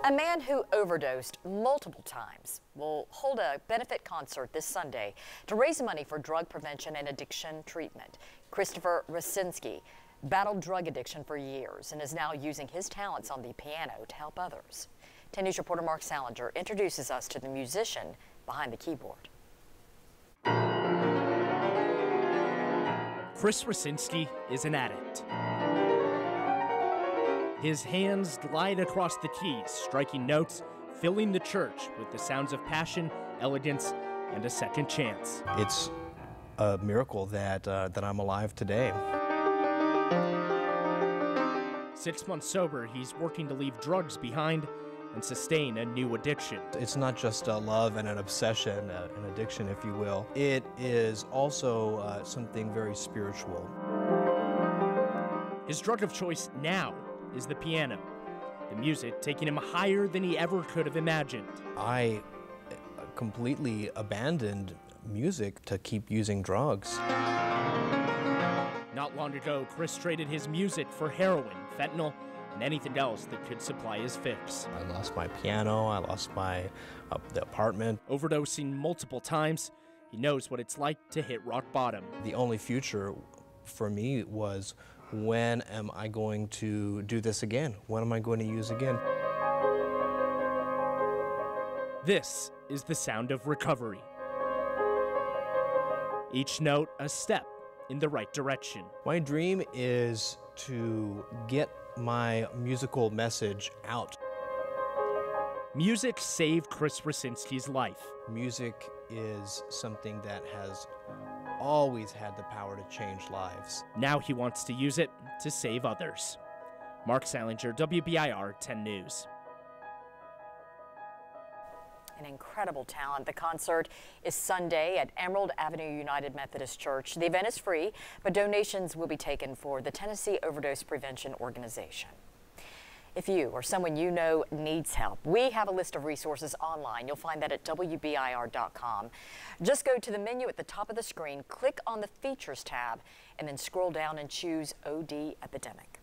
A man who overdosed multiple times will hold a benefit concert this Sunday to raise money for drug prevention and addiction treatment. Christopher Rasinski battled drug addiction for years and is now using his talents on the piano to help others. 10 News reporter Mark Salinger introduces us to the musician behind the keyboard. Kris Rasinski is an addict. His hands glide across the keys, striking notes, filling the church with the sounds of passion, elegance, and a second chance. It's a miracle that I'm alive today. 6 months sober, he's working to leave drugs behind and sustain a new addiction. It's not just a love and an obsession, an addiction, if you will. It is also something very spiritual. His drug of choice now is the piano, the music taking him higher than he ever could have imagined. I completely abandoned music to keep using drugs. Not long ago, Kris traded his music for heroin, fentanyl, and anything else that could supply his fix. I lost my piano, I lost my the apartment. Overdosing multiple times, he knows what it's like to hit rock bottom. The only future for me was, when am I going to do this again? When am I going to use again? This is the sound of recovery. Each note a step in the right direction. My dream is to get my musical message out. Music saved Kris Rasinski's life. Music is something that has always had the power to change lives. Now he wants to use it to save others. Mark Salinger, WBIR 10 News. An incredible talent. The concert is Sunday at Emerald Avenue United Methodist Church. The event is free, but donations will be taken for the Tennessee Overdose Prevention Organization. If you or someone you know needs help, we have a list of resources online. You'll find that at WBIR.com. Just go to the menu at the top of the screen, click on the Features tab, and then scroll down and choose OD Epidemic.